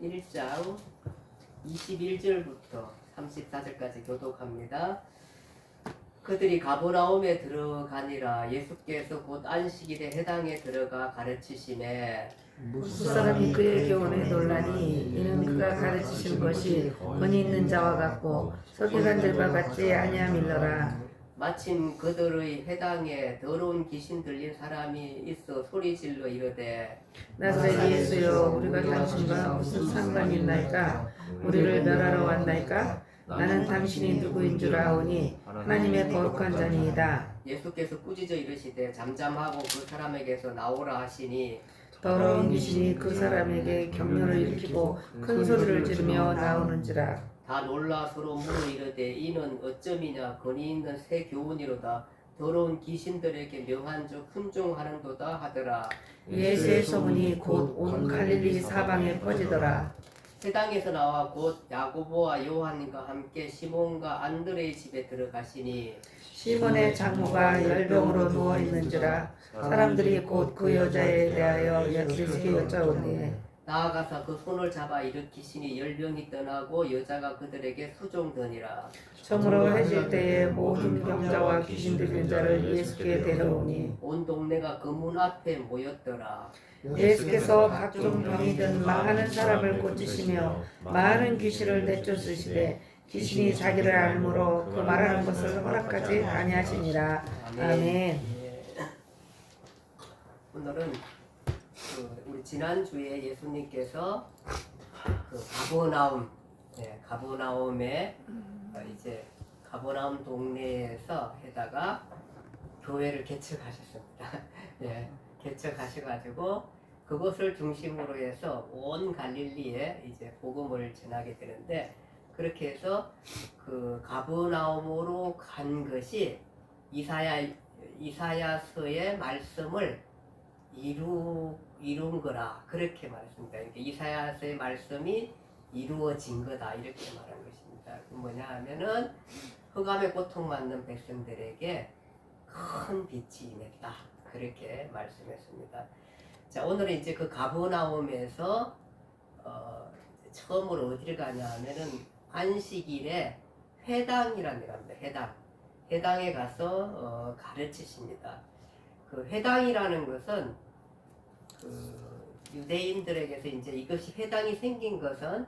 1장 21절부터 34절까지 교독합니다. 그들이 가버나움에 들어가니라. 예수께서 곧 안식일에 해당에 들어가 가르치심에 무사람이 그의 교훈에 놀라니 이는 그가 가르치신 것이 권위 있는 자와 같고 서기관들과 같지 아니함일러라. 마침 그들의 회당에 더러운 귀신 들린 사람이 있어 소리질러 이르되 나사렛 예수여, 우리가 당신과 무슨 상관이 있나이까? 우리를 멸하러 왔나이까? 나는 당신이 누구인 줄 아오니 하나님의 거룩한 자니이다. 예수께서 꾸짖어 이르시되 잠잠하고 그 사람에게서 나오라 하시니 더러운 귀신이 그 사람에게 경련을 일으키고 큰 소리를 지르며 나오는지라. 다 놀라 서로 물어 이르되 이는 어쩌미냐. 권위 있는 새 교훈이로다. 더러운 귀신들에게 명한 즉 순종하는도다 하더라. 예수의 소문이 곧 온 갈릴리 사방에 퍼지더라. 회당에서 나와 곧 야고보와 요한과 함께 시몬과 안드레의 집에 들어가시니 시몬의 장모가 열병으로 누워 있는지라. 사람들이 곧 그 여자에 대하여 예수께 여짜오니 나아가서 그 손을 잡아 일으키시니 열병이 떠나고 여자가 그들에게 수종되니라. 정으로 해질 때에 모든 병자와 귀신 들린 자를 예수께 데려오니 온 동네가 그 문 앞에 모였더라. 예수께서 각종 병이 든 많은 사람을 고치시며 많은 귀신을 내쫓으시되 귀신이 자기를 알므로 그 말하는 것을 허락하지 아니하시니라. 아멘. 예. 오늘은 우리 지난주에 예수님께서 가버나움에 이제 가버나움 동네에서 해다가 교회를 개척하셨습니다. 예, 개척하셔가지고 그것을 중심으로 해서 온 갈릴리에 이제 복음을 전하게 되는데, 그렇게 해서 그 가버나움으로 간 것이 이사야서의 말씀을 이룬 거라, 그렇게 말했습니다. 그러니까 이사야서의 말씀이 이루어진 거다, 이렇게 말한 것입니다. 뭐냐 하면은 흑암의 고통받는 백성들에게 큰 빛이 임했다, 그렇게 말씀했습니다. 자, 오늘은 이제 그 가버나움에서 처음으로 어디를 가냐 하면은 안식일에 회당이라는 데 갑니다. 회당에 가서 가르치십니다. 그 회당이라는 것은 그 유대인들에게서 이제 이것이 회당이 생긴 것은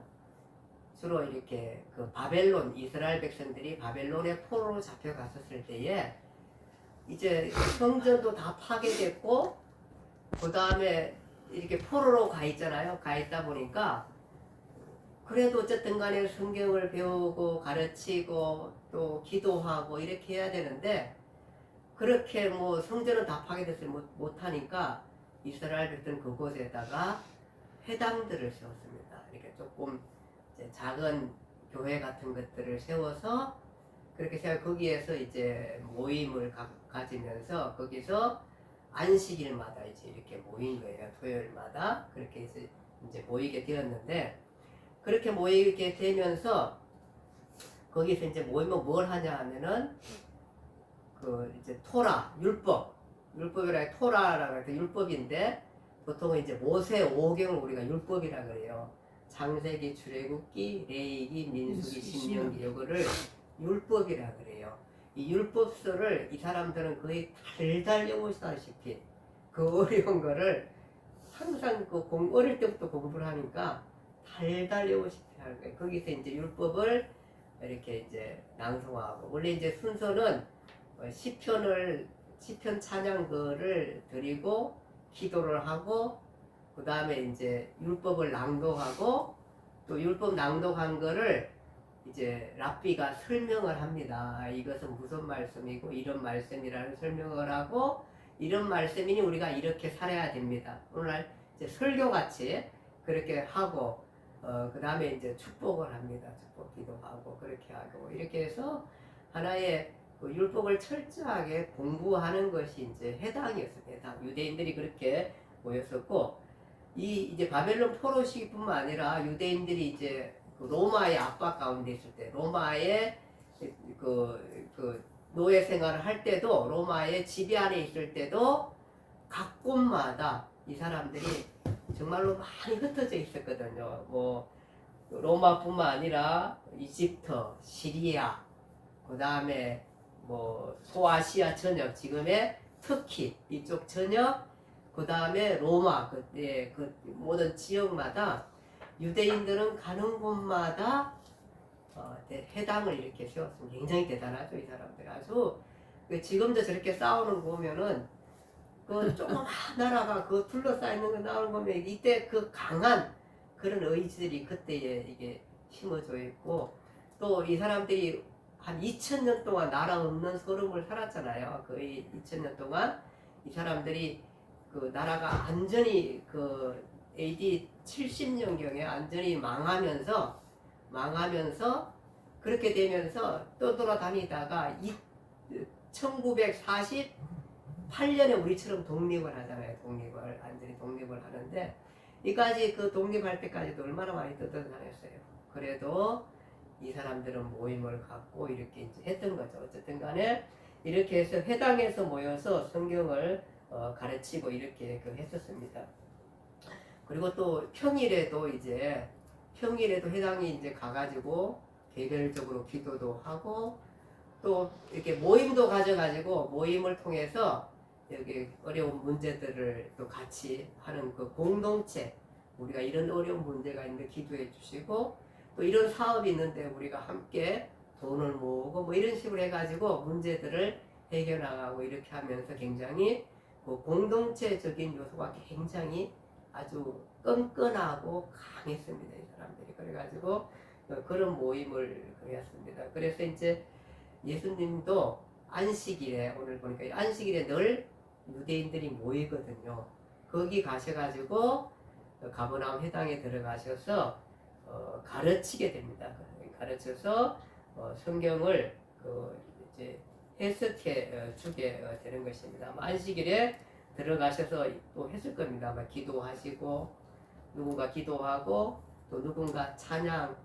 주로 이렇게 그 바벨론, 이스라엘 백성들이 바벨론의 포로로 잡혀갔었을 때에 이제 성전도 다 파괴됐고 그 다음에 이렇게 포로로 가 있잖아요. 가 있다 보니까 그래도 어쨌든 간에 성경을 배우고 가르치고 또 기도하고 이렇게 해야 되는데, 그렇게 뭐 성전은 다 파괴됐어요. 못하니까 이스라엘 백성은 그곳에다가 회당들을 세웠습니다. 이렇게 조금 이제 작은 교회 같은 것들을 세워서 그렇게 거기에서 이제 모임을 가지면서 거기서 안식일마다 이제 이렇게 모인 거예요. 토요일마다 그렇게 해서 이제 모이게 되었는데, 그렇게 모이게 되면서 거기서 이제 모이면 뭘 하냐 하면은 그 이제 토라, 율법이라 토라라고 해서 율법인데, 보통은 이제 모세 오경을 우리가 율법이라 그래요. 창세기, 출애굽기, 레위기, 민수기, 신명기, 이거를 율법이라 그래요. 이 율법서를 이 사람들은 거의 달달 외우시다시피 그 어려운 거를 항상 어릴 때부터 공부를 하니까 달달 외우시다시피 하는 거예요. 거기서 이제 율법을 이렇게 이제 낭송하고, 원래 이제 순서는 시편 찬양거를 드리고 기도를 하고 그 다음에 이제 율법을 낭독하고 또 율법 낭독한 거를 이제 랍비가 설명을 합니다. 이것은 무슨 말씀이고 이런 말씀이라는 설명을 하고, 이런 말씀이니 우리가 이렇게 살아야 됩니다. 오늘날 이제 설교같이 그렇게 하고 그 다음에 이제 축복을 합니다. 축복 기도하고 그렇게 하고 이렇게 해서 하나의 그 율법을 철저하게 공부하는 것이 이제 회당이었습니다. 유대인들이 그렇게 모였었고, 이제 바벨론 포로 시기뿐만 아니라 유대인들이 이제 그 로마의 압박 가운데 있을 때, 로마의 그 노예 생활을 할 때도, 로마의 지배 안에 있을 때도 각 곳마다 이 사람들이 정말로 많이 흩어져 있었거든요. 뭐 로마뿐만 아니라 이집트, 시리아, 그 다음에 뭐 소아시아 전역, 지금의 터키 이쪽 전역, 그 다음에 로마, 그때 그 모든 지역마다 유대인들은 가는 곳마다 해당을 이렇게 세웠습니다. 굉장히 대단하죠, 이 사람들. 아주 지금도 저렇게 싸우는 거 보면은 그 조그만 나라가 그 둘러싸이는 거 나오는 거 보면 이때 그 강한 그런 의지들이 그때에 이게 심어져 있고, 또 이 사람들이 한 2000년 동안 나라 없는 서름을 살았잖아요. 거의 2000년 동안 이 사람들이 그 나라가 완전히 그 AD 70년경에 완전히 망하면서 그렇게 되면서 떠돌아다니다가 1948년에 우리처럼 독립을 하잖아요. 완전히 독립을 하는데, 이까지 그 독립할 때까지도 얼마나 많이 떠돌아다녔어요. 그래도 이 사람들은 모임을 갖고 이렇게 이제 했던 거죠. 어쨌든 간에 이렇게 해서 회당에서 모여서 성경을 가르치고 이렇게 했었습니다. 그리고 또 평일에도 회당이 이제 가가지고 개별적으로 기도도 하고, 또 이렇게 모임도 가져가지고 모임을 통해서 여기 어려운 문제들을 또 같이 하는 그 공동체, 우리가 이런 어려운 문제가 있는데 기도해 주시고, 또 이런 사업이 있는데 우리가 함께 돈을 모으고 뭐 이런 식으로 해가지고 문제들을 해결나가고 이렇게 하면서 굉장히 그 공동체적인 요소가 굉장히 아주 끈끈하고 강했습니다, 이 사람들이. 그래가지고 그런 모임을 했습니다. 그래서 이제 예수님도 안식일에, 오늘 보니까 안식일에 늘 유대인들이 모이거든요. 거기 가셔가지고 가버나움 회당에 들어가셔서 가르치게 됩니다. 가르쳐서 성경을 이제 해석해 주게 되는 것입니다. 안식일에 들어가셔서 또 했을 겁니다. 아마 기도하시고, 누군가 기도하고, 또 누군가 찬양은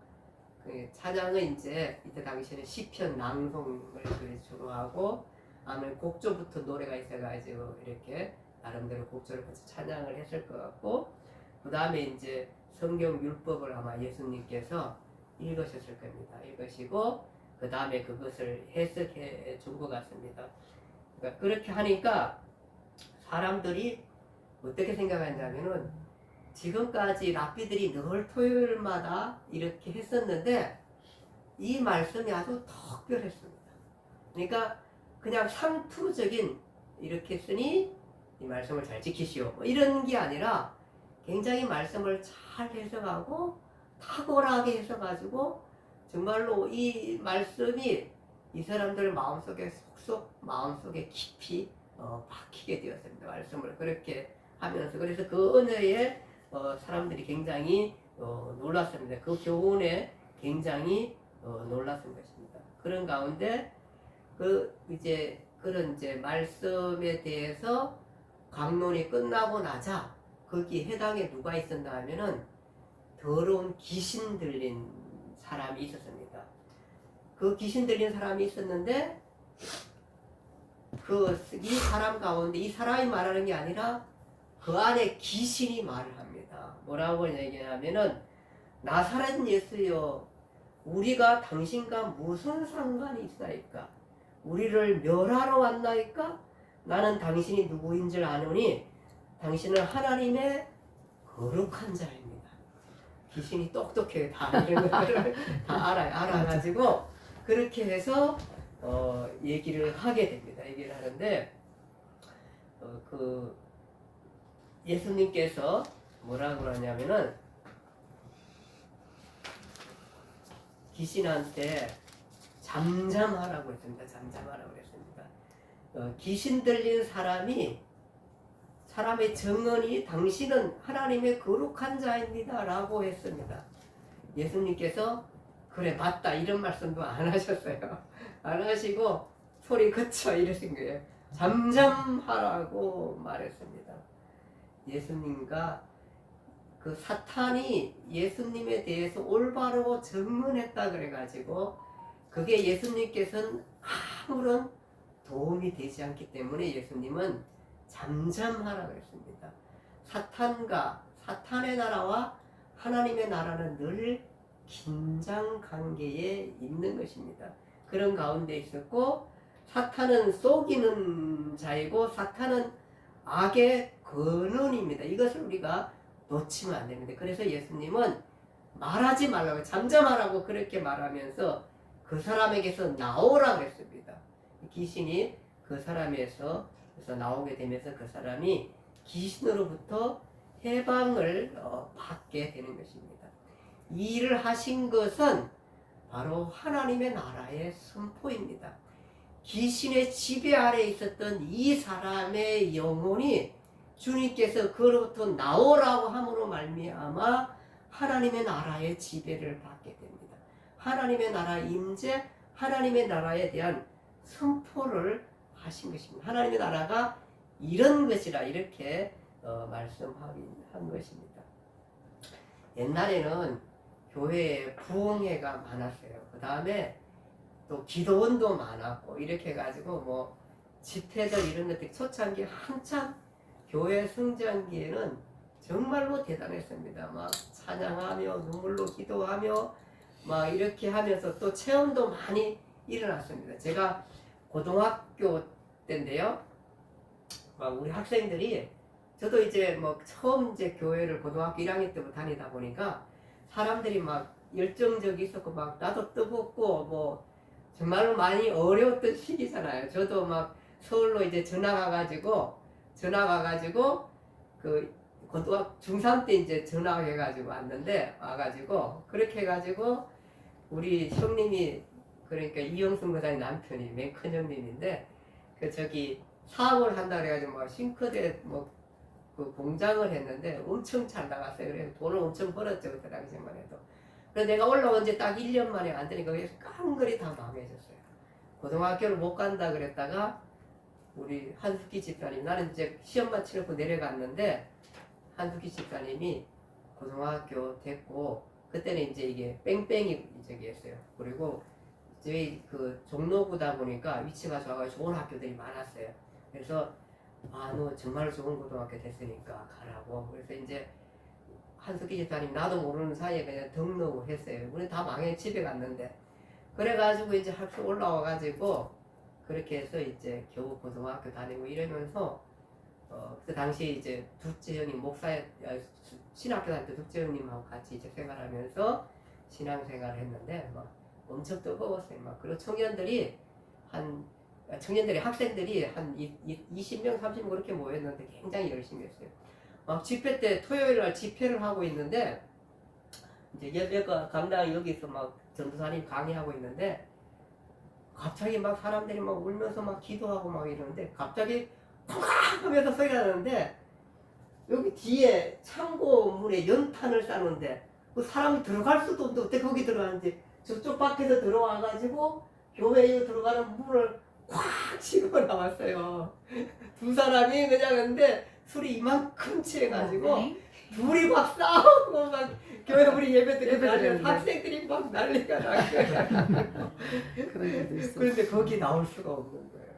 이제 이때 당시에는 시편 낭송을 주로 하고, 아무래도 곡조부터 노래가 있어가지고 이렇게 나름대로 곡조를 같이 찬양을 했을 것 같고, 그 다음에 이제 성경 율법을 아마 예수님께서 읽으셨을 겁니다. 읽으시고 그 다음에 그것을 해석해 준 것 같습니다. 그러니까 그렇게 하니까 사람들이 어떻게 생각하냐면은, 지금까지 랍비들이 늘 토요일마다 이렇게 했었는데 이 말씀이 아주 특별했습니다. 그러니까 그냥 상투적인 이렇게 했으니 이 말씀을 잘 지키시오, 뭐 이런 게 아니라 굉장히 말씀을 잘 해석하고 탁월하게 해석가지고 정말로 이 말씀이 이 사람들 마음속에 속속 마음속에 깊이 박히게 되었습니다. 말씀을 그렇게 하면서. 그래서 그 은혜에 사람들이 굉장히 놀랐습니다. 그 교훈에 굉장히 놀랐던 것입니다. 그런 가운데 그런 말씀에 대해서 강론이 끝나고 나자 거기 해당에 누가 있었나 하면은 더러운 귀신 들린 사람이 있었습니다. 그 귀신 들린 사람이 있었는데 이 사람 가운데 이 사람이 말하는 게 아니라 그 안에 귀신이 말을 합니다. 뭐라고 얘기하냐면은, 나사렛 예수여, 우리가 당신과 무슨 상관이 있사이까? 우리를 멸하러 왔나이까? 나는 당신이 누구인 줄 아노니 당신은 하나님의 거룩한 자입니다. 귀신이 똑똑해요. 다 이런 것들을 다 알아가지고 그렇게 해서 얘기를 하게 됩니다. 얘기를 하는데 예수님께서 뭐라고 그러냐면은, 귀신한테 잠잠하라고 했습니다. 잠잠하라고 했습니다. 귀신 들린 사람의 정언이 당신은 하나님의 거룩한 자입니다 라고 했습니다. 예수님께서 그래 맞다 이런 말씀도 안 하셨어요. 안 하시고 소리 그쳐 이러신 거예요. 잠잠하라고 말했습니다. 예수님과 그 사탄이 예수님에 대해서 올바르고 증언했다 그래가지고 그게 예수님께서는 아무런 도움이 되지 않기 때문에 예수님은 잠잠하라 그랬습니다. 사탄의 나라와 하나님의 나라는 늘 긴장 관계에 있는 것입니다. 그런 가운데 있었고, 사탄은 속이는 자이고 사탄은 악의 근원입니다. 이것을 우리가 놓치면 안 됩니다. 그래서 예수님은 말하지 말라고, 잠잠하라고 그렇게 말하면서 그 사람에게서 나오라 그랬습니다. 귀신이 그 사람에서 나오게 되면서 그 사람이 귀신으로부터 해방을 받게 되는 것입니다. 이 일을 하신 것은 바로 하나님의 나라의 선포입니다. 귀신의 지배 아래 있었던 이 사람의 영혼이 주님께서 그로부터 나오라고 함으로 말미암아 하나님의 나라의 지배를 받게 됩니다. 하나님의 나라 임재, 하나님의 나라에 대한 선포를 하신 것입니다. 하나님의 나라가 이런 것이라 이렇게 말씀한 것입니다. 옛날에는 교회에 부흥회가 많았어요. 그 다음에 또 기도원도 많았고 이렇게 해가지고 뭐 집회들 이런 것들 초창기 한참 교회 성장기에는 정말로 대단했습니다. 막 찬양하며 눈물로 기도하며 막 이렇게 하면서 또 체험도 많이 일어났습니다. 제가 고등학교 때인데요. 막 우리 학생들이, 저도 이제 뭐 처음 이제 교회를 고등학교 1학년 때부터 다니다 보니까 사람들이 막 열정적이 있었고 막 나도 뜨겁고 뭐 정말로 많이 어려웠던 시기잖아요. 저도 막 서울로 이제 전화 가가지고 그 고등학교 중3 때 이제 전화해가지고 왔는데, 와가지고 그렇게 해가지고 우리 형님이, 그러니까 이영순 교사님 남편이 맨 큰 형님인데, 그 저기 사업을 한다 그래가지고 뭐 싱크대 뭐 그 공장을 했는데 엄청 잘 나갔어요. 그래서 돈을 엄청 벌었죠, 그때 당시만 해도. 그래서 내가 올라온 지 딱 1년 만에 완전히 거기서 깡그리 다 망해졌어요. 고등학교를 못 간다 그랬다가 우리 한숙기 집사님, 나는 이제 시험만 치르고 내려갔는데 한숙기 집사님이 고등학교 됐고, 그때는 이제 이게 뺑뺑이 저기였어요. 그리고 저희 그 종로구다 보니까 위치가 좋아가지고 좋은 학교들이 많았어요. 그래서 너 정말 좋은 고등학교 됐으니까 가라고. 그래서 이제 한숙기 집사님 나도 모르는 사이에 그냥 등록을 했어요. 우리 다 망해 집에 갔는데. 그래가지고 이제 학교 올라와가지고 그렇게 해서 이제 겨우 고등학교 다니고 이러면서 그 당시 이제 둘째 형님 신학교 다닐 때 둘째 형님하고 같이 이제 생활하면서 신앙생활을 했는데 막 엄청 뜨거웠어요. 막 그리고 학생들이 한 20명 30명 그렇게 모였는데 굉장히 열심히 했어요. 막 집회 때 토요일 날 집회를 하고 있는데 이제 예배가 강당 여기서 막 전도사님 강의하고 있는데 갑자기 막 사람들이 막 울면서 막 기도하고 막 이러는데 갑자기 쿵쾅 하면서 소리가 나는데 여기 뒤에 창고 문에 연탄을 싸는데 그 사람이 들어갈 수도 없는데 어떻게 거기 들어가는지 저쪽 밖에서 들어와가지고 교회에 들어가는 문을 콱 치고 나왔어요. 두 사람이 그냥. 근데 술이 이만큼 취해가지고 둘이 막 싸우고 막 교회 우리 예배 드리면 학생들이 막 난리가 나고 그런데 거기 나올 수가 없는 거예요.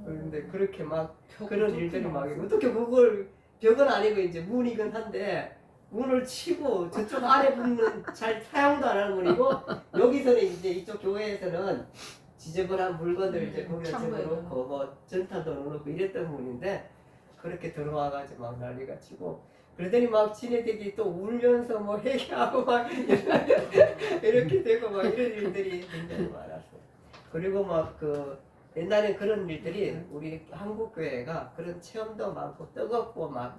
그런데 그렇게 막 그런 일들이 막 어떻게 그걸 벽은 아니고 이제 문이긴 한데 문을 치고 저쪽 안에 문은 잘 사용도 안 하는 문이고 여기서는 이제 이쪽 교회에서는 지저분한 물건들 이제 거기다 집어넣고 뭐 전탄도 넣어놓고 이랬던 문인데 그렇게 들어와가지고 막 난리가 치고 그러더니 막 지네들이 또 울면서 뭐 회개하고 막 이렇게 되고 막 이런 일들이 굉장히 많았어요. 그리고 막 그 옛날에 그런 일들이 우리 한국교회가 그런 체험도 많고 뜨겁고 막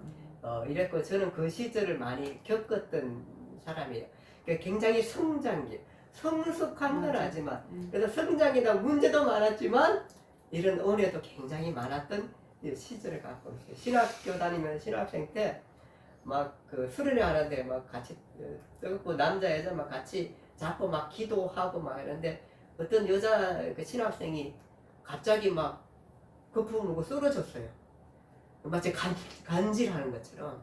이랬고 저는 그 시절을 많이 겪었던 사람이에요. 그러니까 굉장히 성장기, 성숙한 건 하지만 그래서 성장이다 문제도 많았지만 이런 은혜도 굉장히 많았던 시절을 갖고 있어요. 신학교 다니면 신학생 때 막 그 수련회 하는데 막 같이 뜨겁고 남자 여자 막 같이 잡고 막 기도하고 막 이런데 어떤 여자 그 신학생이 갑자기 막 거품 물고 쓰러졌어요. 마치 간질하는 것처럼.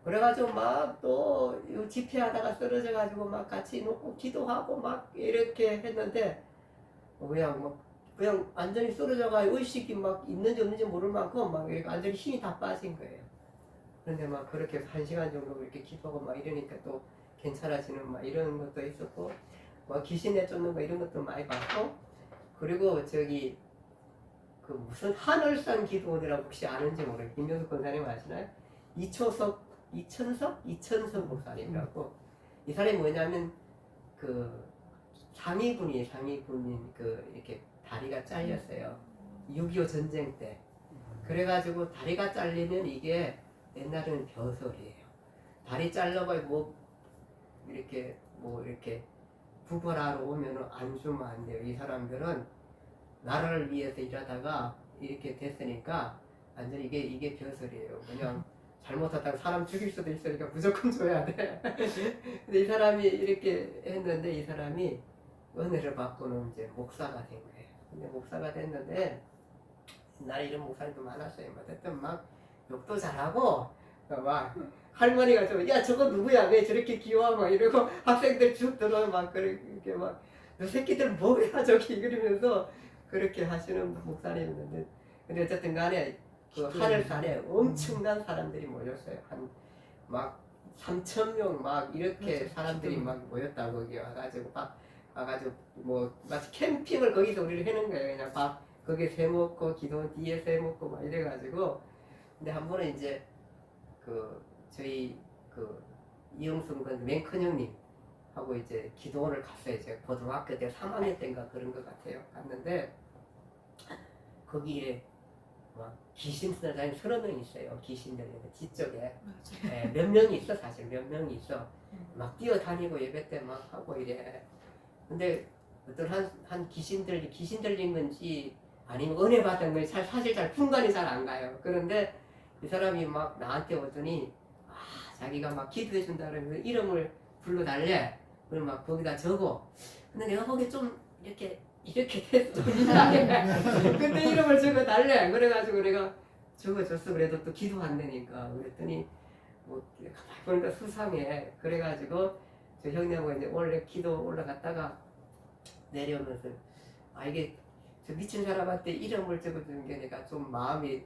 그래가지고 막 또 집회하다가 쓰러져가지고 막 같이 놓고 기도하고 막 이렇게 했는데 그냥 완전히 쓰러져가지고 의식이 막 있는지 없는지 모를 만큼 막 이렇게 완전히 힘이 다 빠진 거예요. 그런데 막 그렇게 1시간 정도 이렇게 기도하고 막 이러니까 또 괜찮아지는 막 이런 것도 있었고, 뭐 귀신 내쫓는 거 이런 것도 많이 봤고, 그리고 저기 그 무슨 하늘산 기도원이라고 혹시 아는지 모르겠어요. 김명숙 권사님 아시나요? 이천석 목사님이라고. 이 사람이 뭐냐면 그 상위군인 그 이렇게 다리가 잘렸어요. 6.25 전쟁 때. 그래가지고 다리가 잘리면 이게 옛날에는 벼슬이에요. 다리 잘라가지고 뭐 이렇게 구걸하러 오면은 안 주면 안 돼요. 이 사람들은 나라를 위해서 일하다가 이렇게 됐으니까 완전 이게 벼슬이에요. 그냥 잘못하다가 사람 죽일 수도 있으니까 무조건 줘야 돼. 근데 이 사람이 이렇게 했는데 이 사람이 은혜를 받고는 이제 목사가 된 거예요. 근데 목사가 됐는데 옛날에 이런 목사님도 많았어요. 어쨌든 막 욕도 잘하고 막 할머니가 야 저거 누구야 왜 저렇게 귀여워 막 이러고 학생들 쭉 들어 막 그렇게 막 너 새끼들 뭐야 저기 이러면서 그렇게 하시는 목사님이었는데 근데 어쨌든 간에 그 하늘산에 엄청난 사람들이 모였어요. 한 막 3,000명 막 이렇게 사람들이 막 모였다고 거기 와가지고 뭐 마치 캠핑을 거기서 우리를 하는 거예요. 그냥 밥 거기 세 먹고 기도 뒤에 세 먹고 막 이래가지고 근데 한 번은 이제 그 저희 그 이영순 그 맨큰 형님 하고 이제 기도원을 갔어요. 제가 고등학교 때 3학년 때인가 그런 것 같아요. 갔는데 거기에 막 귀신 쓰는 사람이 30명 있어요. 귀신들이 뒤쪽에 예, 몇 명이 있어 사실 몇 명이 있어. 막 뛰어다니고 예배 때 막 하고 이래. 근데 어떤 한 귀신 들린 건지 아니면 은혜 받은 건지 사실 잘 분간이 잘 안 가요. 그런데 이 사람이 막 나한테 오더니 자기가 막 기도해 준다 그러면서 이름을 불러달래. 그럼 막 거기다 적어. 근데 내가 보기에 좀 이렇게 됐어. 좀 이상해. 근데 이름을 적어달래. 그래가지고 내가 적어줬어. 그래도 또 기도 안 되니까. 그랬더니 뭐 가만히 보니까 수상해. 그래가지고 저 형님하고 이제 원래 기도 올라갔다가 내려오면서 이게 저 미친 사람한테 이름을 적어주는 게 내가 좀 마음이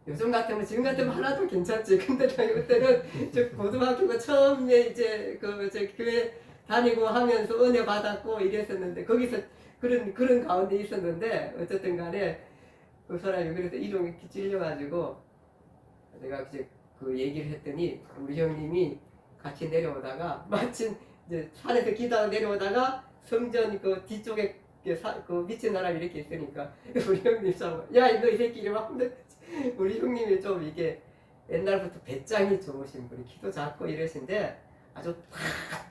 요즘 같으면 지금 같으면 하나도 괜찮지. 근데 나 그때는 저 고등학교가 처음에 이제 저 교회 다니고 하면서 은혜 받았고 이랬었는데 거기서 그런 가운데 있었는데 어쨌든 간에 그 사람이 그래서 이름이 이렇게 찔려가지고 내가 이제 그 얘기를 했더니 우리 형님이 같이 내려오다가 마침 이제 산에서 기도하고 내려오다가 성전 그 뒤쪽에 그 미친 사람이 이렇게 있으니까 우리 형님 야 너 이 새끼 이러면 우리 형님이 좀 이게 옛날부터 배짱이 좋으신 분이 기도 작고 이러신데 아주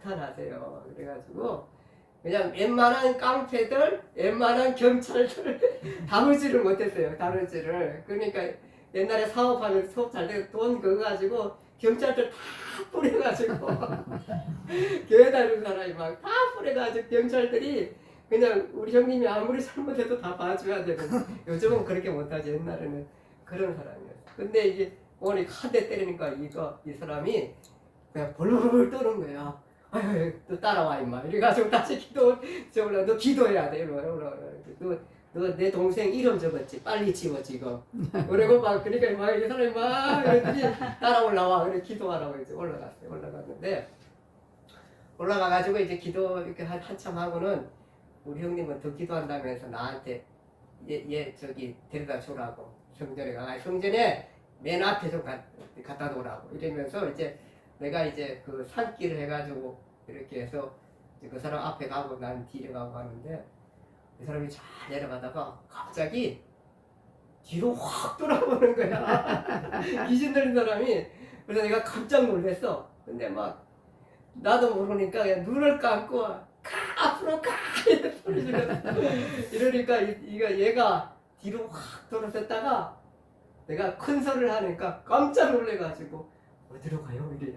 탄탄하세요. 그래가지고 그냥 웬만한 깡패들, 웬만한 경찰들 다루지를 못했어요. 다루지를. 그러니까 옛날에 사업하면 사업 잘 되고 돈 그거 가지고 경찰들 다 뿌려가지고 교회 다니는 사람이 막 다 뿌려가지고 경찰들이 그냥 우리 형님이 아무리 잘못해도 다 봐줘야 되는. 요즘은 그렇게 못하지. 옛날에는 그런 사람이었어. 근데 이게 오늘 한 대 때리니까 이 사람이 그냥 벌벌 떠는 거야. 아유, 또 따라와 임마. 이래가지고 다시 너 기도해야 돼. 너 내 동생 이름 적었지. 빨리 지워 지금. 그리고 막 그러니까 막 이 사람이 막 그랬더니 따라 올라와. 그래 기도하라고 이제 올라갔어요. 올라갔는데 올라가가지고 이제 기도 이렇게 한참 하고는 우리 형님은 더 기도한다면서 나한테 얘 저기 데려다 주라고 성전에 가. 성전에 맨 앞에 좀 갖다 놓으라고 이러면서 이제 내가 이제 그 산길을 해가지고 이렇게 해서 그 사람 앞에 가고 난 뒤에 가고 하는데 이 사람이 잘 내려가다가 갑자기 뒤로 확 돌아보는 거야. 귀신 들린 사람이. 그래서 내가 깜짝 놀랐어. 근데 막 나도 모르니까 그냥 눈을 감고 앞으로 가! 이렇게 소리 질렀어. 이러니까 얘가 뒤로 확 돌아섰다가 내가 큰 소리를 하니까 깜짝 놀래가지고 어디로 가요? 이래.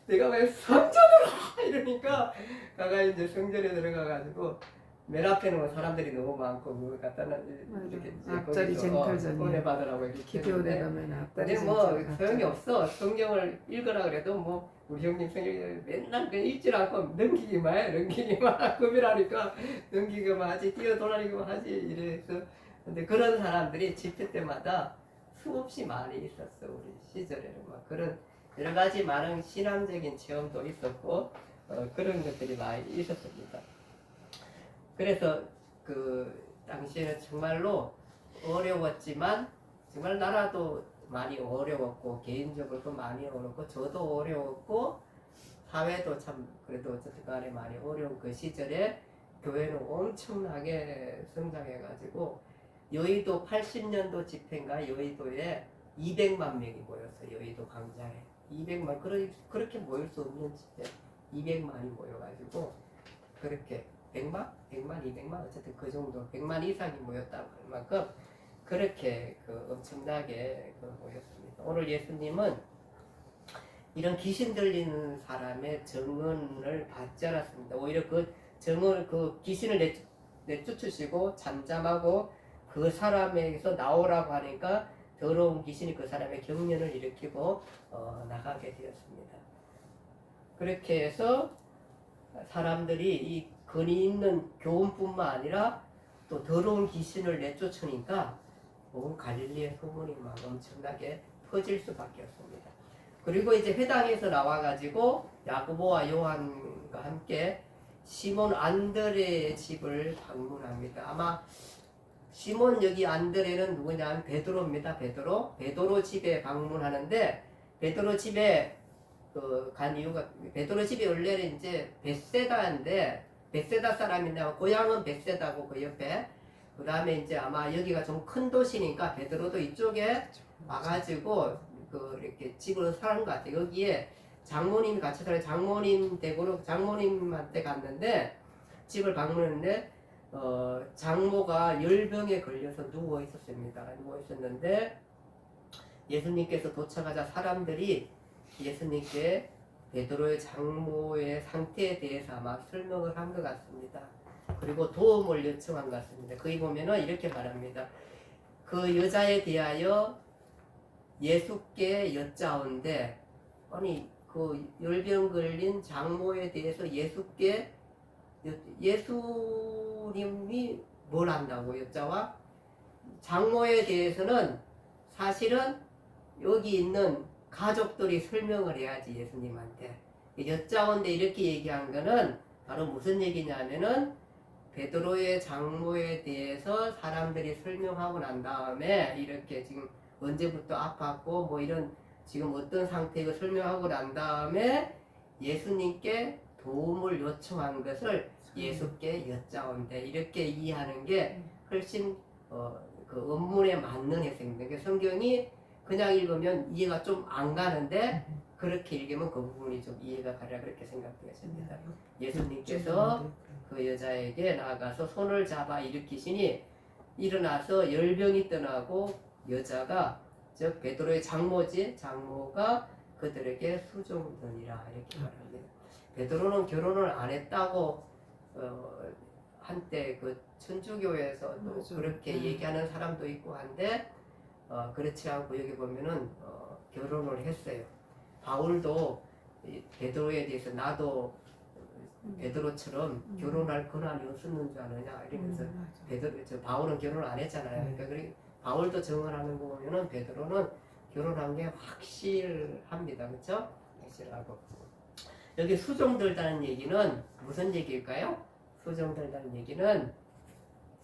내가 왜 성전으로 가! 이러니까 가가 이제 성전에 들어가가지고 맨 앞에는 사람들이 너무 많고 뭐 갖다는 이렇게 앞자리 쟁탈전이 은혜 받으라고 이렇게 기도원에 가면 앞자리 근데 뭐 쟁탈전 소용이 없어. 성경을 읽으라 그래도 뭐 우리 형님 성경을 맨날 그냥 읽질 않고 넘기기만 해. 급이라니까 넘기기만 하지 뛰어돌아다니기만 하지 이래서. 근데 그런 사람들이 집회 때마다 수없이 많이 있었어. 우리 시절에는 막 그런 여러 가지 많은 신앙적인 체험도 있었고 그런 것들이 많이 있었습니다. 그래서 그 당시에는 정말로 어려웠지만 정말 나라도 많이 어려웠고 개인적으로도 많이 어렵고 저도 어려웠고 사회도 참 그래도 어쨌든 간에 많이 어려운 그 시절에 교회는 엄청나게 성장해가지고 여의도 80년도 집회인가 여의도에 200만 명이 모였어요. 여의도 광장에 200만 그렇게 모일 수 없는 집회 200만이 모여가지고 그렇게 100만, 200만 어쨌든 그 정도 100만 이상이 모였다고 할 만큼 그렇게 그 엄청나게 그 모였습니다. 오늘 예수님은 이런 귀신 들리는 사람의 증언을 받지 않았습니다. 오히려 그 증언 그 귀신을 내쫓으시고 잠잠하고 그 사람에게서 나오라고 하니까 더러운 귀신이 그 사람의 경련을 일으키고 나가게 되었습니다. 그렇게 해서 사람들이 이 근이 있는 교훈뿐만 아니라 또 더러운 귀신을 내쫓으니까 온 갈릴리의 소문이 막 엄청나게 퍼질 수밖에 없습니다. 그리고 이제 회당에서 나와가지고 야고보와 요한과 함께 시몬 안드레의 집을 방문합니다. 아마 시몬 여기 안드레는 누구냐면 베드로입니다. 베드로 집에 방문하는데 베드로 집에 간 이유가 베드로 집이 원래는 이제 벳세다인데 벳세다 사람인데 고향은 벳세다고 그 옆에 그 다음에 이제 아마 여기가 좀 큰 도시니까 베드로도 이쪽에 와가지고 이렇게 집으로 사는 것 같아요. 여기에 장모님이 같이 살아요. 장모님 댁으로 장모님한테 갔는데 집을 방문했는데 장모가 열병에 걸려서 누워 있었습니다. 누워 있었는데 예수님께서 도착하자 사람들이 예수님께 베드로의 장모의 상태에 대해서 아마 설명을 한 것 같습니다. 그리고 도움을 요청한 것 같습니다. 거기 보면은 이렇게 말합니다. 그 여자에 대하여 예수께 여짜온데 아니 그 열병 걸린 장모에 대해서 예수께 예수님이 뭘 한다고 여짜와 장모에 대해서는 사실은 여기 있는 가족들이 설명을 해야지 예수님한테 여짜온데 이렇게 얘기한 거는 바로 무슨 얘기냐면은 베드로의 장모에 대해서 사람들이 설명하고 난 다음에 이렇게 지금 언제부터 아팠고 뭐 이런 지금 어떤 상태고 설명하고 난 다음에 예수님께 도움을 요청한 것을 예수께 여짜온데 이렇게 이해하는 게 훨씬 그 원문에 맞는 해석입니다. 그러니까 성경이 그냥 읽으면 이해가 좀 안 가는데 그렇게 읽으면 그 부분이 좀 이해가 가려 그렇게 생각되어집니다. 예수님께서 그 여자에게 나아가서 손을 잡아 일으키시니 일어나서 열병이 떠나고 여자가 즉 베드로의 장모가 그들에게 수종되니라 이렇게 말합니다. 베드로는 결혼을 안 했다고 한때 그 천주교에서도 그렇게 얘기하는 사람도 있고 한데 그렇지 않고 여기 보면은 결혼을 했어요. 바울도 베드로에 대해서 나도 베드로처럼 결혼할 권한이 없었는 줄 아느냐 이러면서 바울은 결혼을 안 했잖아요. 그러니까 바울도 증언하는 거 보면은 베드로는 결혼한 게 확실합니다. 그렇죠? 확실하고 여기 수종들다는 얘기는 무슨 얘기일까요? 수종들다는 얘기는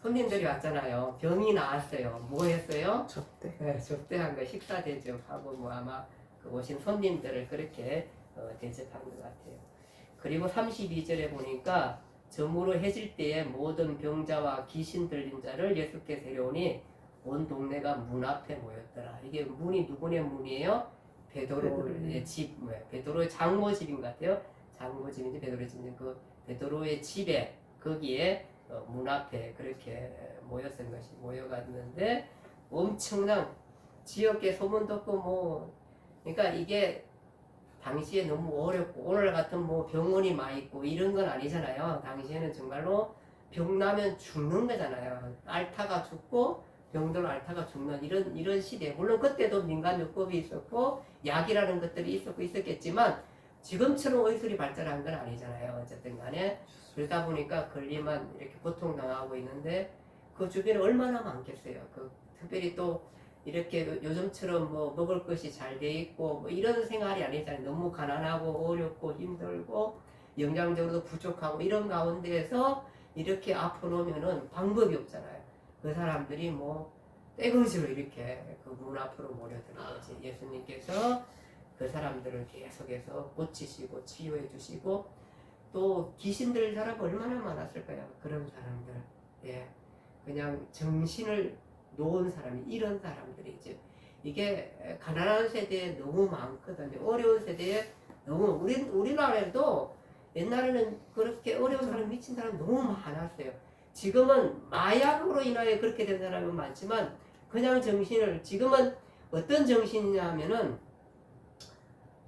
손님들이 왔잖아요. 병이 나왔어요. 뭐 했어요? 접대. 네, 접대한 거 식사 대접하고 뭐 아마 그 오신 손님들을 그렇게 대접한 것 같아요. 그리고 32절에 보니까 저물어 해질 때에 모든 병자와 귀신 들린 자를 예수께 데려오니 온 동네가 문 앞에 모였더라. 이게 문이 누구네 문이에요? 베드로의 집, 베드로의 장모 집인 것 같아요. 장모 집인지 베드로의 집인지 그 베드로의 집에 거기에 문 앞에 그렇게 모였던 것이 모여갔는데 엄청난 지역계 소문 듣고 뭐 그러니까 이게 당시에 너무 어렵고 오늘 같은 뭐 병원이 많이 있고 이런 건 아니잖아요. 당시에는 정말로 병 나면 죽는 거잖아요. 앓다가 죽고 병들어 앓다가 죽는 이런 시대. 물론 그때도 민간요법이 있었고 약이라는 것들이 있었겠지만 지금처럼 의술이 발달한 건 아니잖아요. 어쨌든 간에 그러다 보니까 걸리면 이렇게 고통당하고 있는데 그 주변에 얼마나 많겠어요. 그 특별히 또 이렇게 요즘처럼 뭐 먹을 것이 잘 돼 있고 뭐 이런 생활이 아니잖아요. 너무 가난하고 어렵고 힘들고 영양적으로도 부족하고 이런 가운데에서 이렇게 아파놓으면은 방법이 없잖아요. 그 사람들이 뭐 떼거지로 이렇게 그 문 앞으로 몰려드는 거지. 예수님께서 그 사람들을 계속해서 고치시고 치유해 주시고 또 귀신 들린 사람 얼마나 많았을까요? 그런 사람들. 예. 그냥 정신을 놓은 사람이 이런 사람들이죠. 이게 가난한 세대에 너무 많거든요. 어려운 세대에 너무 우리나라에도 옛날에는 그렇게 어려운 사람 미친 사람 너무 많았어요. 지금은 마약으로 인하여 그렇게 된 사람은 많지만 그냥 정신을 지금은 어떤 정신이냐 하면은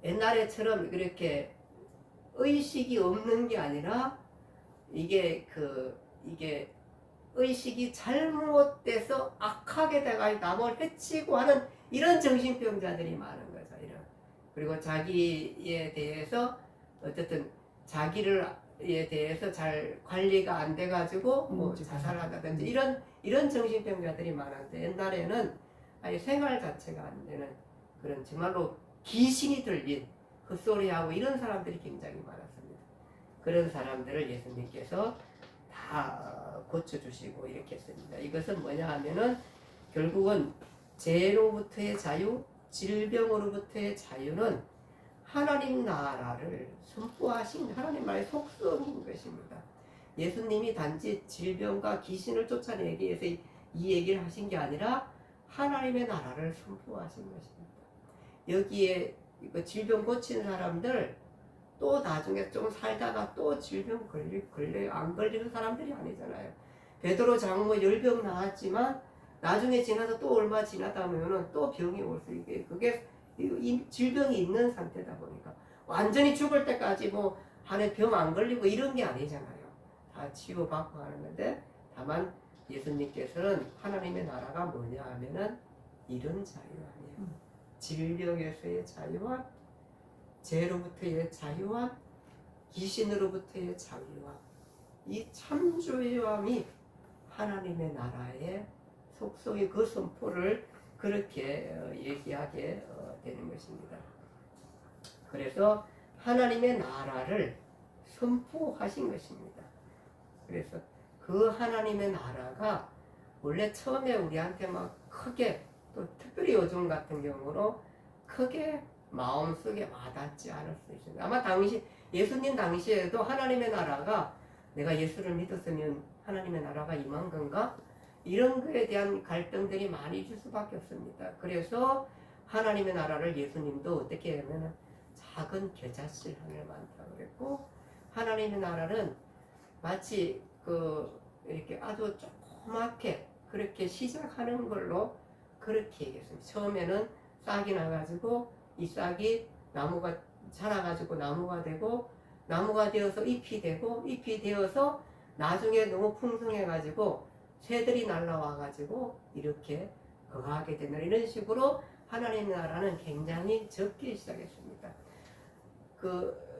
옛날에처럼 그렇게 의식이 없는 게 아니라 이게 의식이 잘못돼서 악하게 돼가 남을 해치고 하는 이런 정신병자들이 많은 거죠. 이런. 그리고 자기에 대해서 어쨌든 자기를에 대해서 잘 관리가 안 돼가지고 뭐 자살한다든지 이런 정신병자들이 많은데 옛날에는 아예 생활 자체가 안 되는 그런 정말로 귀신이 들린 헛소리하고 이런 사람들이 굉장히 많았습니다. 그런 사람들을 예수님께서 다 고쳐주시고 이렇게 했습니다. 이것은 뭐냐 하면은 결국은 죄로부터의 자유, 질병으로부터의 자유는 하나님 나라를 선포하신 하나님 나라의 속성인 것입니다. 예수님이 단지 질병과 귀신을 쫓아내기 위해서 이 얘기를 하신 게 아니라 하나님의 나라를 선포하신 것입니다. 여기에 질병 고친 사람들 또 나중에 좀 살다가 또 질병 걸려 안 걸리는 사람들이 아니잖아요. 베드로 장모 열병 나았지만 나중에 지나서 또 얼마 지나다 보면은 또 병이 올 수 있게 그게 질병이 있는 상태다 보니까 완전히 죽을 때까지 뭐 한해 병 안 걸리고 이런 게 아니잖아요. 다 치유받고 하는 건데 다만 예수님께서는 하나님의 나라가 뭐냐 하면은 이런 자유 아니에요. 질병에서의 자유와 죄로부터의 자유와 귀신으로부터의 자유와 이 참조유함이 하나님의 나라의 속성의 그 선포를 그렇게 얘기하게 되는 것입니다. 그래서 하나님의 나라를 선포하신 것입니다. 그래서 그 하나님의 나라가 원래 처음에 우리한테 막 크게 또 특별히 요즘 같은 경우로 크게 마음속에 와닿지 않을 수 있습니다. 아마 예수님 당시에도 하나님의 나라가 내가 예수를 믿었으면 하나님의 나라가 임한 건가? 이런 거에 대한 갈등들이 많이 있을 수밖에 없습니다. 그래서 하나님의 나라를 예수님도 어떻게 하면 작은 겨자씨 하늘 많다고 그랬고 하나님의 나라는 마치 이렇게 아주 조그맣게 그렇게 시작하는 걸로 그렇게 얘기했습니다. 처음에는 싹이 나가지고 이 싹이 나무가 자라가지고 나무가 되고 나무가 되어서 잎이 되고 잎이 되어서 나중에 너무 풍성해가지고 새들이 날라와가지고 이렇게 거하게 되는 이런 식으로 하나님의 나라는 굉장히 적게 시작했습니다.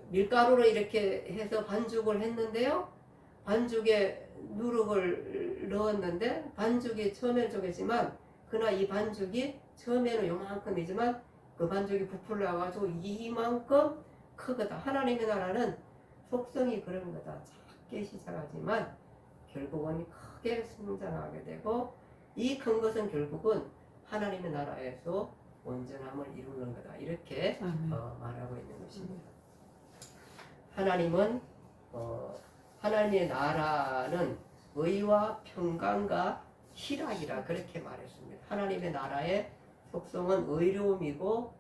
밀가루로 이렇게 해서 반죽을 했는데요. 반죽에 누룩을 넣었는데 반죽이 처음에는 쪼개지만 그러나 이 반죽이 처음에는 요만큼이지만 그 반죽이 부풀려가지고 이만큼 크거다. 하나님의 나라는 속성이 그런 거다. 작게 시작하지만 결국은 크게 성장하게 되고 이 큰 것은 결국은 하나님의 나라에서 온전함을 이루는 거다. 이렇게 말하고 있는 것입니다. 하나님은 하나님의 나라는 의와 평강과 희락이라 그렇게 말했습니다. 하나님의 나라의 속성은 의로움이고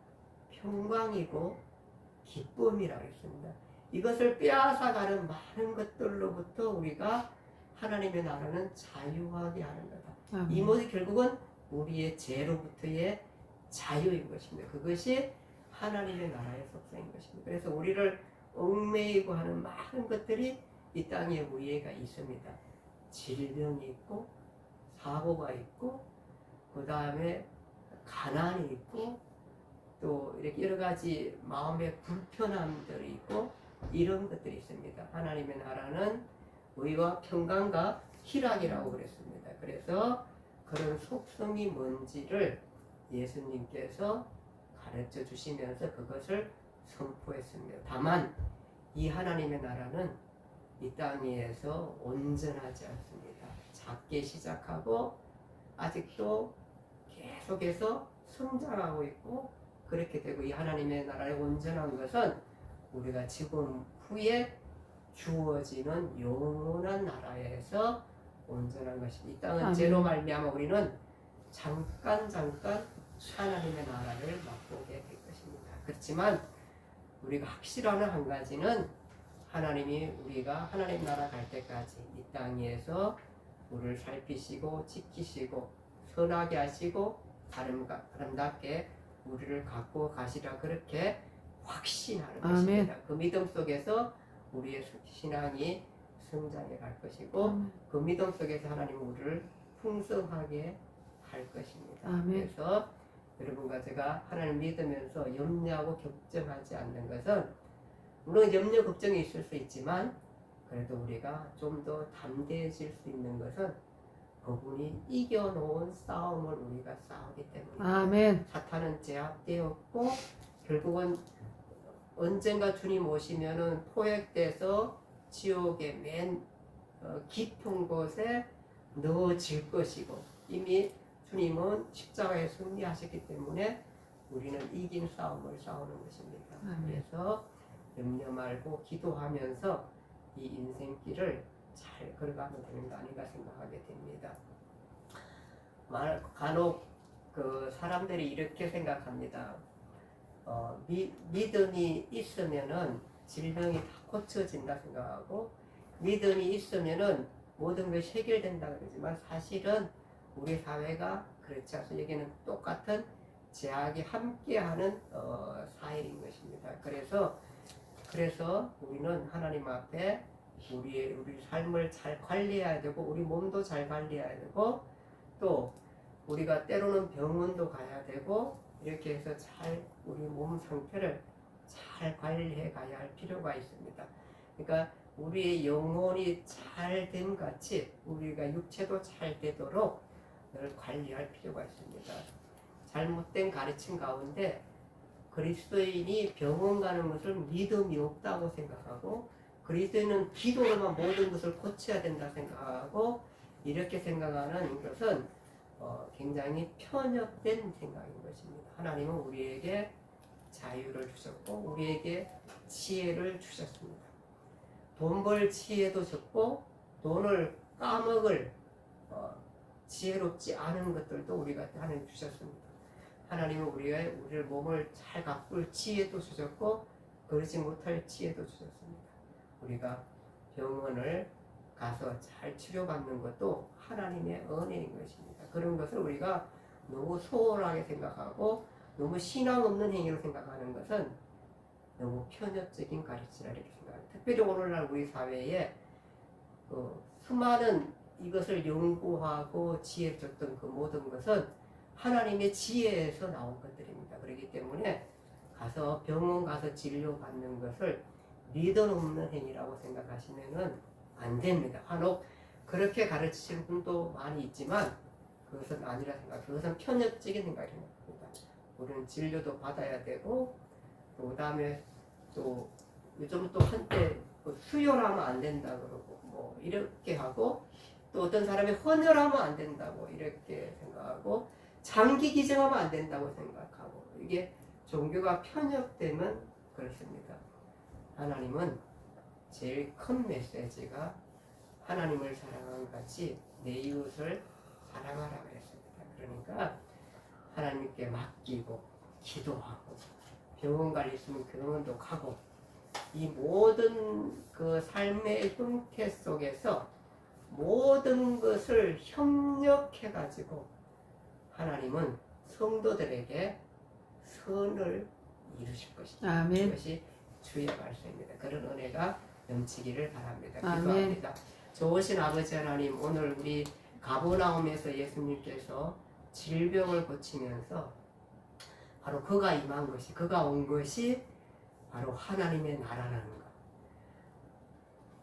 평강이고 기쁨이라고 했습니다. 이것을 빼앗아가는 많은 것들로부터 우리가 하나님의 나라는 자유하게 하는 거다. 이 모두 결국은 우리의 죄로부터의 자유인 것입니다. 그것이 하나님의 나라의 속성인 것입니다. 그래서 우리를 얽매이고 하는 많은 것들이 이 땅에 우리가 있습니다. 질병이 있고 사고가 있고 그 다음에 가난이 있고 또 이렇게 여러 가지 마음의 불편함들이 있고 이런 것들이 있습니다. 하나님의 나라는 의와 평강과 희락이라고 그랬습니다. 그래서 그런 속성이 뭔지를 예수님께서 가르쳐 주시면서 그것을 선포했습니다. 다만 이 하나님의 나라는 이 땅 위에서 온전하지 않습니다. 작게 시작하고 아직도 계속해서 성장하고 있고 그렇게 되고, 이 하나님의 나라의 온전한 것은 우리가 죽음 후에 주어지는 영원한 나라에서 온전한 것입니다. 이 땅은 아멘. 죄로 말미암아 우리는 잠깐 하나님의 나라를 맛보게 될 것입니다. 그렇지만 우리가 확실한 한 가지는 하나님이 우리가 하나님 나라 갈 때까지 이 땅 위에서 우리를 살피시고 지키시고 선하게 하시고 아름답게 우리를 갖고 가시라, 그렇게 확신하는 것입니다. 그 믿음 속에서 우리의 신앙이 성장해 갈 것이고 그 믿음 속에서 하나님은 우리를 풍성하게 할 것입니다. 그래서 여러분과 제가 하나님 믿으면서 염려하고 걱정하지 않는 것은, 물론 염려 걱정이 있을 수 있지만 그래도 우리가 좀 더 담대해질 수 있는 것은 그분이 이겨놓은 싸움을 우리가 싸우기 때문입니다. 아멘. 사탄은 제압되었고 결국은 언젠가 주님 오시면은 포획돼서 지옥의 맨 깊은 곳에 넣어질 것이고, 이미 주님은 십자가에 승리하셨기 때문에 우리는 이긴 싸움을 싸우는 것입니다. 그래서 염려 말고 기도하면서 이 인생길을 잘 걸어가면 되는 거 아닌가 생각하게 됩니다. 간혹 그 사람들이 이렇게 생각합니다. 믿음이 있으면은 질병이 다 고쳐진다 생각하고, 믿음이 있으면은 모든 것이 해결된다 그러지만 사실은 우리 사회가 그렇지 않습니다. 여기는 똑같은 제약이 함께하는 사회인 것입니다. 그래서 우리는 하나님 앞에 우리 삶을 잘 관리해야 되고, 우리 몸도 잘 관리해야 되고, 또 우리가 때로는 병원도 가야 되고, 이렇게 해서 잘 우리 몸 상태를 잘 관리해 가야 할 필요가 있습니다. 그러니까 우리의 영혼이 잘 됨 같이 우리가 육체도 잘 되도록 늘 관리할 필요가 있습니다. 잘못된 가르침 가운데 그리스도인이 병원 가는 것을 믿음이 없다고 생각하고, 그리스도인은 기도로만 모든 것을 고쳐야 된다 생각하고, 이렇게 생각하는 것은 굉장히 편협된 생각인 것입니다. 하나님은 우리에게 자유를 주셨고 우리에게 지혜를 주셨습니다. 돈 벌 지혜도 줬고 돈을 까먹을 지혜롭지 않은 것들도 우리가 하나님 주셨습니다. 하나님은 우리를 몸을 잘 가꿀 지혜도 주셨고 그러지 못할 지혜도 주셨습니다. 우리가 병원을 가서 잘 치료받는 것도 하나님의 은혜인 것입니다. 그런 것을 우리가 너무 소홀하게 생각하고 너무 신앙 없는 행위로 생각하는 것은 너무 편협적인 가르치라 이렇게 생각합니다. 특별히 오늘날 우리 사회에 수많은 이것을 연구하고 지혜 줬던 그 모든 것은 하나님의 지혜에서 나온 것들입니다. 그렇기 때문에 병원 가서 진료받는 것을 믿음 없는 행위라고 생각하시면은 안 됩니다. 간혹 그렇게 가르치시는 분도 많이 있지만 그것은 아니라 생각합니다. 그것은 편협적인 생각입니다. 우리는 진료도 받아야 되고, 또 그다음에 또 요즘 또 한때 수혈하면 안 된다 그러고 뭐 이렇게 하고, 또 어떤 사람이 헌혈하면 안 된다고 이렇게 생각하고, 장기 기증하면 안 된다고 생각하고, 이게 종교가 편협되면 그렇습니다. 하나님은 제일 큰 메시지가 하나님을 사랑하는 같이 내 이웃을 사랑하라 그랬습니다. 그러니까 하나님께 맡기고 기도하고 병원 갈 있으면 병원도 가고, 이 모든 그 삶의 형태 속에서 모든 것을 협력해 가지고 하나님은 성도들에게 선을 이루실 것입니다. 아멘. 그것이 주의 말씀입니다. 그런 은혜가 넘치기를 바랍니다. 아멘. 기도합니다. 좋으신 아버지 하나님, 오늘 우리 가버나움에서 예수님께서 질병을 고치면서 바로 그가 임한 것이, 그가 온 것이 바로 하나님의 나라라는 것.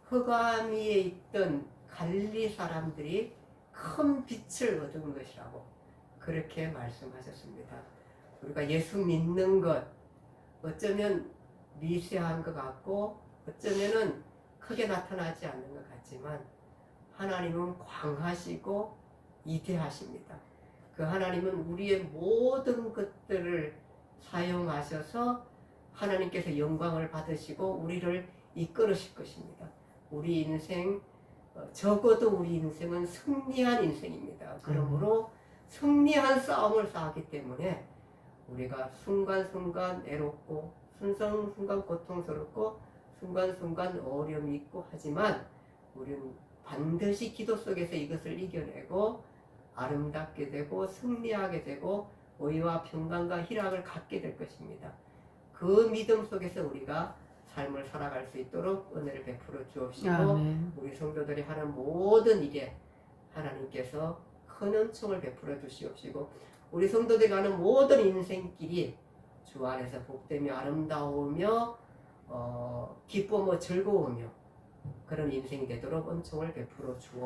흑암 위에 있던 갈릴리 사람들이 큰 빛을 얻은 것이라고, 그렇게 말씀하셨습니다. 우리가 예수 믿는 것 어쩌면 미세한 것 같고 어쩌면은 크게 나타나지 않는 것 같지만 하나님은 광하시고 위대하십니다. 그 하나님은 우리의 모든 것들을 사용하셔서 하나님께서 영광을 받으시고 우리를 이끌으실 것입니다. 우리 인생 적어도 우리 인생은 승리한 인생입니다. 그러므로 승리한 싸움을 싸우기 때문에 우리가 순간순간 애롭고 순간순간 고통스럽고 순간순간 어려움이 있고 하지만 우리는 반드시 기도 속에서 이것을 이겨내고 아름답게 되고 승리하게 되고 의와 평강과 희락을 갖게 될 것입니다. 그 믿음 속에서 우리가 삶을 살아갈 수 있도록 은혜를 베풀어 주옵시고 아멘. 우리 성도들이 하는 모든 일에 하나님께서 큰 은총을 베풀어 주시옵시고 우리 성도들이 가는 모든 인생길이 주 안에서 복되며 아름다우며 기쁘며 즐거우며 그런 인생이 되도록 은총을 베풀어 주옵소서.